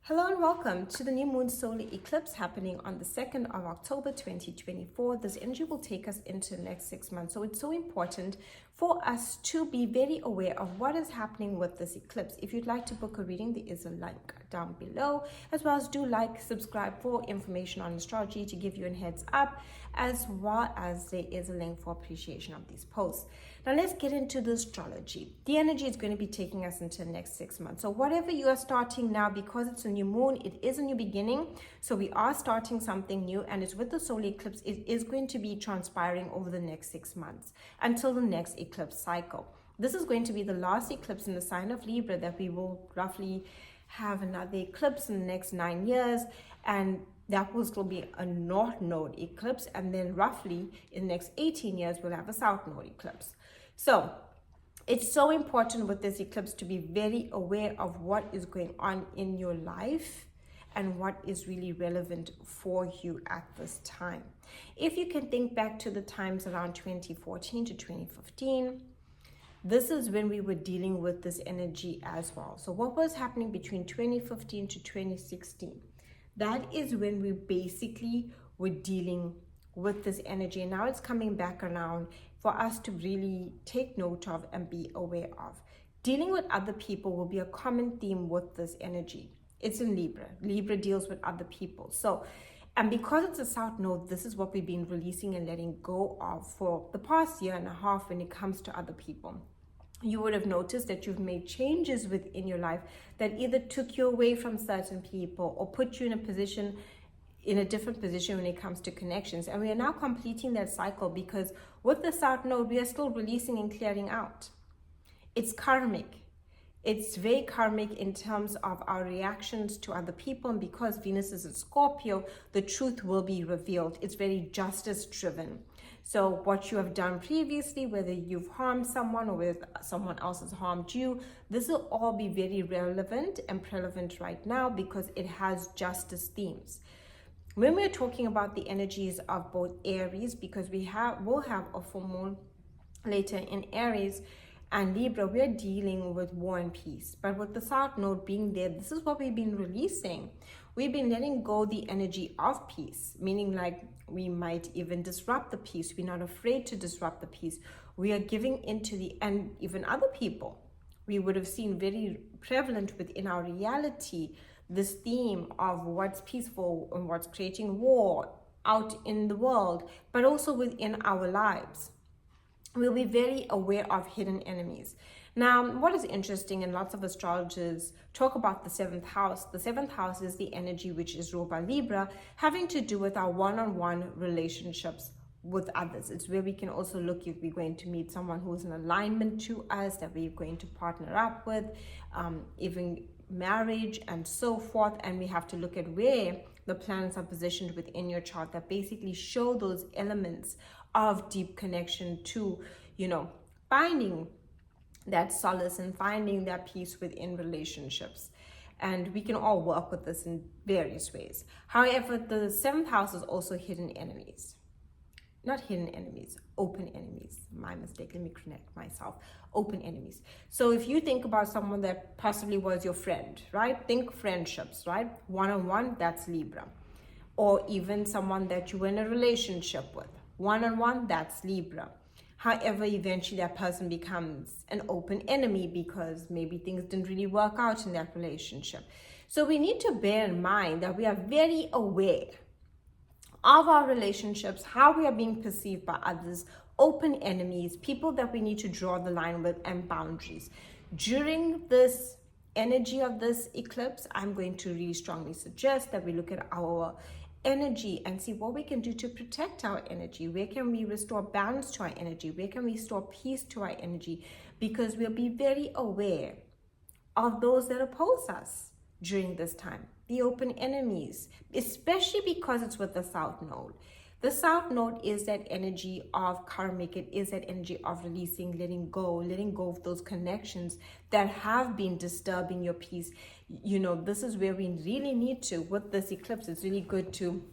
Hello and welcome to the new moon solar eclipse happening on the 2nd of October 2024. This energy will take us into the next 6 months. So it's so important for us to be very aware of what is happening with this eclipse. If you'd like to book a reading, there is a link down below, as well as do like, subscribe for information on astrology to give you a heads up, as well as there is a link for appreciation of these posts. Now let's get into the astrology. The energy is going to be taking us into the next 6 months. So whatever you are starting now, because it's a new moon, it is a new beginning. So we are starting something new, and it's with the solar eclipse. It is going to be transpiring over the next 6 months until the next eclipse cycle. This is going to be the last eclipse in the sign of Libra that we will roughly have another eclipse in the next 9 years, and that will still be a north node eclipse, and then roughly in the next 18 years we'll have a south node eclipse. So it's so important with this eclipse to be very aware of what is going on in your life and what is really relevant for you at this time. If you can think back to the times around 2014 to 2015, this is when we were dealing with this energy as well. So what was happening between 2015 to 2016? That is when we basically were dealing with this energy. And now it's coming back around for us to really take note of and be aware of. Dealing with other people will be a common theme with this energy. It's in Libra. Libra deals with other people. So, and because it's a south node, this is what we've been releasing and letting go of for the past year and a half when it comes to other people. You would have noticed that you've made changes within your life that either took you away from certain people or put you in a different position when it comes to connections. And we are now completing that cycle, because with the south node, we are still releasing and clearing out. It's karmic. It's very karmic in terms of our reactions to other people. And because Venus is in Scorpio, the truth will be revealed. It's very justice driven. So what you have done previously, whether you've harmed someone or whether someone else has harmed you, this will all be very relevant and prevalent right now because it has justice themes. When we're talking about the energies of both Aries, because we'll have a full moon later in Aries and Libra, we're dealing with war and peace. But with the south node being there, this is what we've been releasing. We've been letting go the energy of peace, meaning like we might even disrupt the peace. We're not afraid to disrupt the peace. We are giving into and even other people. We would have seen very prevalent within our reality this theme of what's peaceful and what's creating war out in the world, but also within our lives. We'll be very aware of hidden enemies. Now, what is interesting, and lots of astrologers talk about the 7th house. The 7th house is the energy which is ruled by Libra, having to do with our one-on-one relationships with others. It's where we can also look if we're going to meet someone who's in alignment to us, that we're going to partner up with, even marriage and so forth. And we have to look at where the planets are positioned within your chart that basically show those elements of deep connection to, finding that solace and finding that peace within relationships. And we can all work with this in various ways. However, the 7th house is also hidden enemies. Not hidden enemies, open enemies. My mistake, let me correct myself. Open enemies. So if you think about someone that possibly was your friend, right? Think friendships, right? One-on-one, that's Libra. Or even someone that you were in a relationship with. One-on-one, that's Libra. However, eventually that person becomes an open enemy because maybe things didn't really work out in that relationship. So we need to bear in mind that we are very aware of our relationships, how we are being perceived by others, open enemies, people that we need to draw the line with, and boundaries. During this energy of this eclipse, I'm going to really strongly suggest that we look at our energy and see what we can do to protect our energy. Where can we restore balance to our energy? Where can we restore peace to our energy? Because we'll be very aware of those that oppose us during this time. The open enemies, especially because it's with the south node. The south node is that energy of karmic. It is that energy of releasing, letting go of those connections that have been disturbing your peace. This is where we really need to, with this eclipse, it's really good to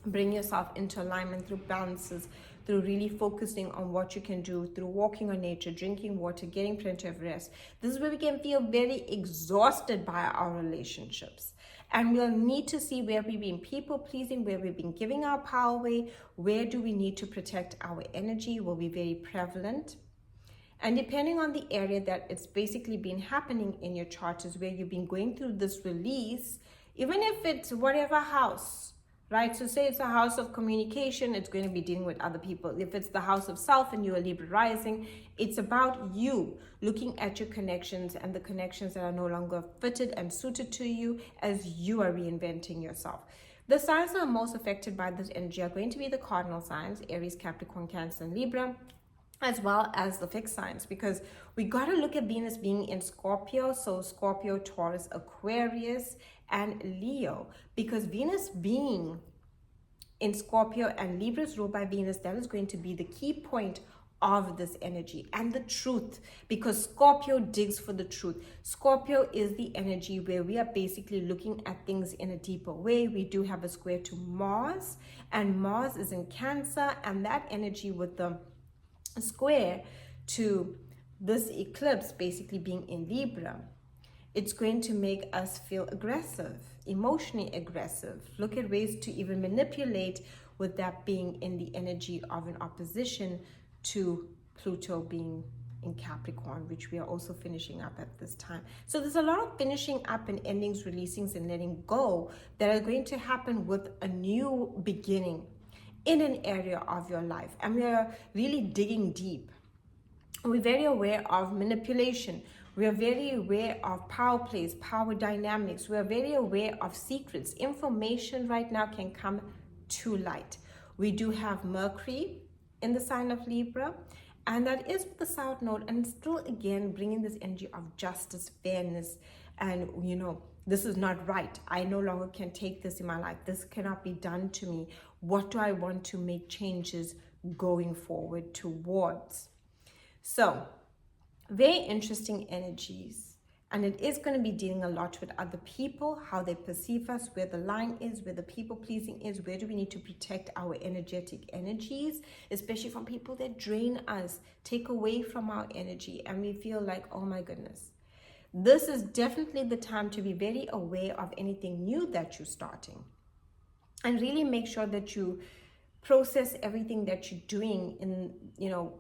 bring yourself into alignment through balances, through really focusing on what you can do, through walking on nature, drinking water, getting plenty of rest. This is where we can feel very exhausted by our relationships. And we'll need to see where we've been people pleasing, where we've been giving our power away, where do we need to protect our energy will be very prevalent. And depending on the area that it's basically been happening in your chart is where you've been going through this release, even if it's whatever house, right? So say it's a house of communication, it's going to be dealing with other people. If it's the house of self and you're Libra rising, it's about you looking at your connections and the connections that are no longer fitted and suited to you as you are reinventing yourself. The signs that are most affected by this energy are going to be the cardinal signs, Aries, Capricorn, Cancer, and Libra, as well as the fixed signs, because we got to look at Venus being in Scorpio, so Scorpio, Taurus, Aquarius, and Leo, because Venus being in Scorpio and Libra is ruled by Venus, that is going to be the key point of this energy and the truth, because Scorpio digs for the truth. Scorpio is the energy where we are basically looking at things in a deeper way. We do have a square to Mars, and Mars is in Cancer, and that energy with the square to this eclipse basically being in Libra, it's going to make us feel aggressive, emotionally aggressive, look at ways to even manipulate, with that being in the energy of an opposition to Pluto being in Capricorn, which we are also finishing up at this time. So there's a lot of finishing up and endings, releasings, and letting go that are going to happen with a new beginning in an area of your life. And we are really digging deep. We're very aware of manipulation. We are very aware of power plays, power dynamics. We are very aware of secrets. Information right now can come to light. We do have Mercury in the sign of Libra, and that is with the South Node, and still again bringing this energy of justice, fairness, and this is not right. I no longer can take this in my life. This cannot be done to me. What do I want to make changes going forward towards? So, very interesting energies. And it is going to be dealing a lot with other people, how they perceive us, where the line is, where the people pleasing is, where do we need to protect our energetic energies, especially from people that drain us, take away from our energy, and we feel like, oh my goodness. This is definitely the time to be very aware of anything new that you're starting, and really make sure that you process everything that you're doing in,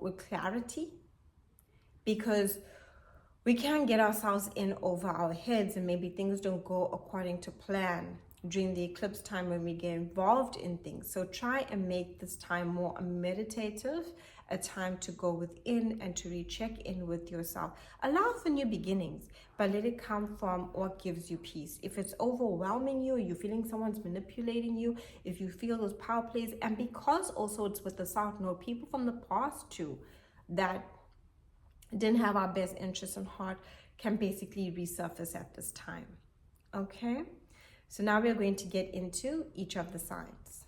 with clarity, because we can get ourselves in over our heads and maybe things don't go according to plan during the eclipse time when we get involved in things. So try and make this time more meditative, a time to go within and to recheck in with yourself. Allow for new beginnings, but let it come from what gives you peace. If it's overwhelming you, or you're feeling someone's manipulating you, if you feel those power plays, and because also it's with the South Node, people from the past too, that didn't have our best interests in heart, can basically resurface at this time. Okay, so now we're going to get into each of the signs.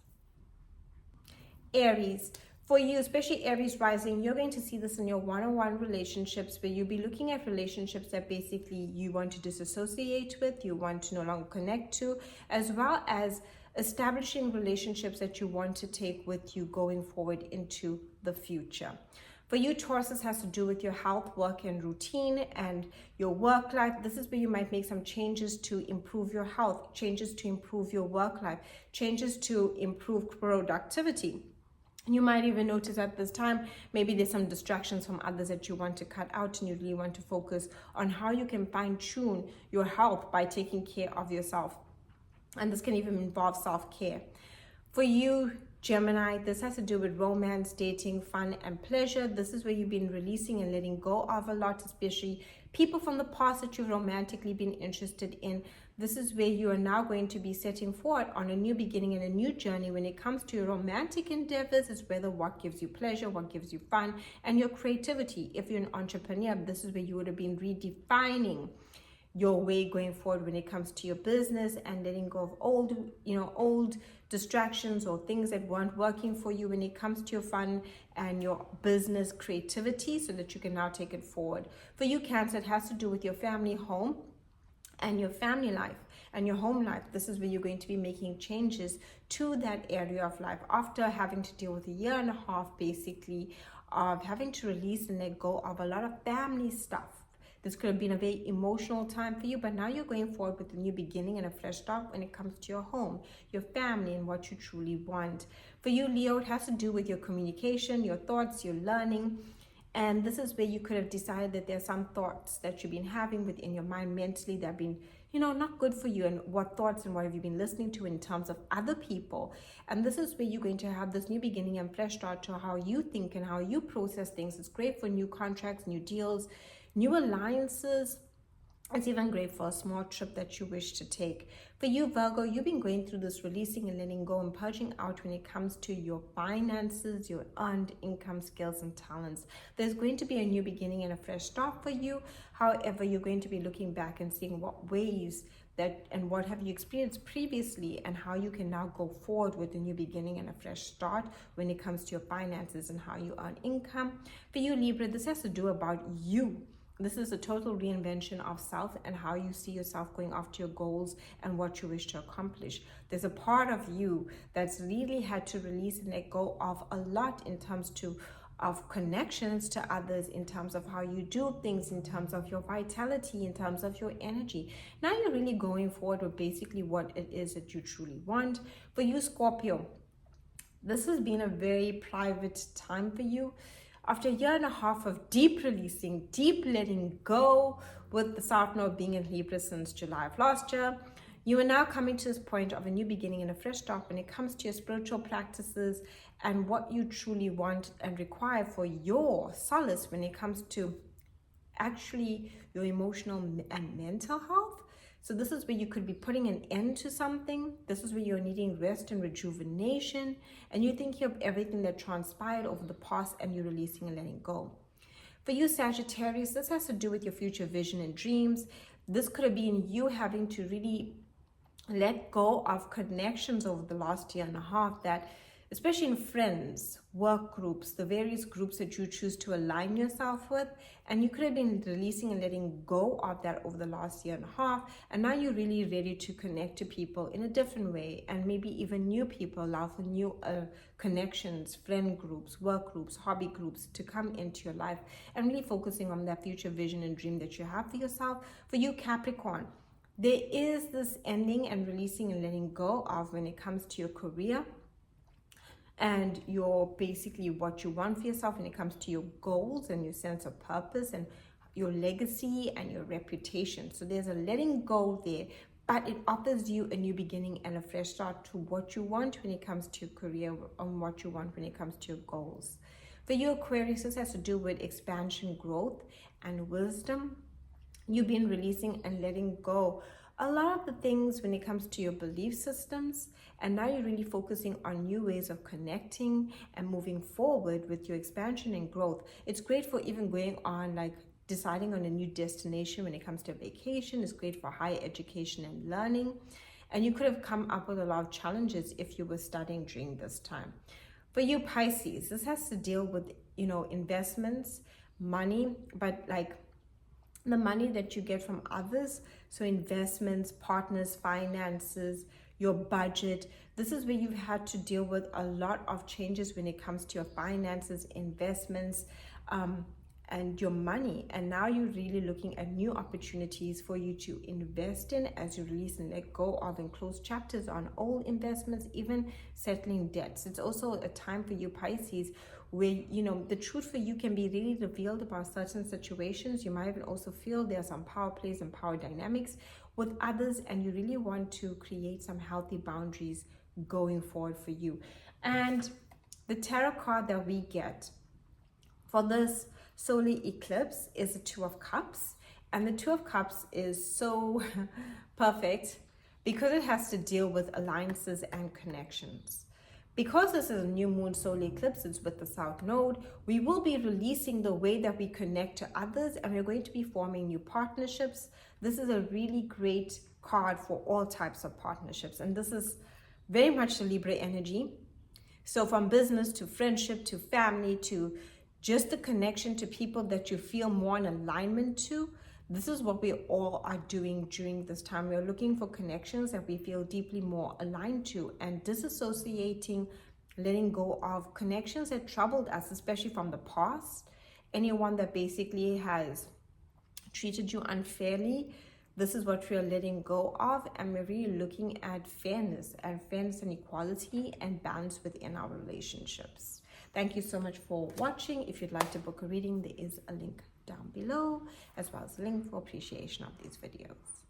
Aries, for you, especially Aries rising, you're going to see this in your one-on-one relationships, where you'll be looking at relationships that basically you want to disassociate with, you want to no longer connect to, as well as establishing relationships that you want to take with you going forward into the future. For you, Taurus, this has to do with your health, work, and routine, and your work life. This is where you might make some changes to improve your health, changes to improve your work life, changes to improve productivity. You might even notice at this time, maybe there's some distractions from others that you want to cut out, and you really want to focus on how you can fine-tune your health by taking care of yourself. And this can even involve self-care. For you, Gemini, this has to do with romance, dating, fun, and pleasure. This is where you've been releasing and letting go of a lot, especially people from the past that you've romantically been interested in. This is where you are now going to be setting forward on a new beginning and a new journey. When it comes to your romantic endeavors, it's whether what gives you pleasure, what gives you fun, and your creativity. If you're an entrepreneur, this is where you would have been redefining your way going forward when it comes to your business, and letting go of old distractions or things that weren't working for you when it comes to your fun and your business creativity, so that you can now take it forward. For you, Cancer, it has to do with your family home and your family life. and your home life. This is where you're going to be making changes to that area of life after having to deal with a year and a half basically of having to release and let go of a lot of family stuff. This could have been a very emotional time for you, but now you're going forward with a new beginning and a fresh start when it comes to your home, your family, and what you truly want. For you, Leo, it has to do with your communication, your thoughts, your learning. And this is where you could have decided that there's some thoughts that you've been having within your mind mentally that have been, not good for you. And what thoughts and what have you been listening to in terms of other people? And this is where you're going to have this new beginning and fresh start to how you think and how you process things. It's great for new contracts, new deals, new alliances. It's even great for a small trip that you wish to take. For you, Virgo, you've been going through this releasing and letting go and purging out when it comes to your finances, your earned income, skills, and talents. There's going to be a new beginning and a fresh start for you. However, you're going to be looking back and seeing what ways that and what have you experienced previously and how you can now go forward with a new beginning and a fresh start when it comes to your finances and how you earn income. For you, Libra, this has to do about you. This is a total reinvention of self and how you see yourself going after your goals and what you wish to accomplish. There's a part of you that's really had to release and let go of a lot in terms of connections to others, in terms of how you do things, in terms of your vitality, in terms of your energy. Now you're really going forward with basically what it is that you truly want. For you, Scorpio, this has been a very private time for you. After a year and a half of deep releasing, deep letting go, with the South Node being in Libra since July of last year, you are now coming to this point of a new beginning and a fresh start when it comes to your spiritual practices and what you truly want and require for your solace when it comes to actually your emotional and mental health. So this is where you could be putting an end to something. This is where you're needing rest and rejuvenation, and you're thinking of everything that transpired over the past and you're releasing and letting go. For you, Sagittarius, this has to do with your future vision and dreams. This could have been you having to really let go of connections over the last year and a half that, especially in friends, work groups, the various groups that you choose to align yourself with. And you could have been releasing and letting go of that over the last year and a half. And now you're really ready to connect to people in a different way, and maybe even new people, allow for new connections, friend groups, work groups, hobby groups to come into your life, and really focusing on that future vision and dream that you have for yourself. For you, Capricorn, there is this ending and releasing and letting go of when it comes to your career and your basically what you want for yourself when it comes to your goals and your sense of purpose and your legacy and your reputation. So there's a letting go there, but it offers you a new beginning and a fresh start to what you want when it comes to your career and what you want when it comes to your goals. For you, Aquarius, this has to do with expansion, growth, and wisdom. You've been releasing and letting go a lot of the things when it comes to your belief systems, and now you're really focusing on new ways of connecting and moving forward with your expansion and growth. It's great for even going on, like deciding on a new destination when it comes to vacation. It's great for higher education and learning, and you could have come up with a lot of challenges if you were studying during this time. For you, Pisces, this has to deal with investments, money, but like the money that you get from others. So investments, partners, finances, your budget. This is where you've had to deal with a lot of changes when it comes to your finances, investments, and your money. And now you're really looking at new opportunities for you to invest in as you release and let go of and close chapters on old investments, even settling debts. It's also a time for you, Pisces, where the truth for you can be really revealed about certain situations. You might even also feel there are some power plays and power dynamics with others, and you really want to create some healthy boundaries going forward for you. And the tarot card that we get for this solar eclipse is the Two of Cups, and the Two of Cups is so perfect because it has to deal with alliances and connections. Because this is a new moon solar eclipse, it's with the South Node, we will be releasing the way that we connect to others, and we're going to be forming new partnerships. This is a really great card for all types of partnerships, and this is very much the Libra energy. So from business to friendship to family to just the connection to people that you feel more in alignment to, This is what we all are doing during this time. We're looking for connections that we feel deeply more aligned to, and disassociating, letting go of connections that troubled us, especially from the past. Anyone that basically has treated you unfairly, this is what we're letting go of, and we're really looking at fairness and equality and balance within our relationships. Thank you so much for watching. If you'd like to book a reading, there is a link down below, as well as a link for appreciation of these videos.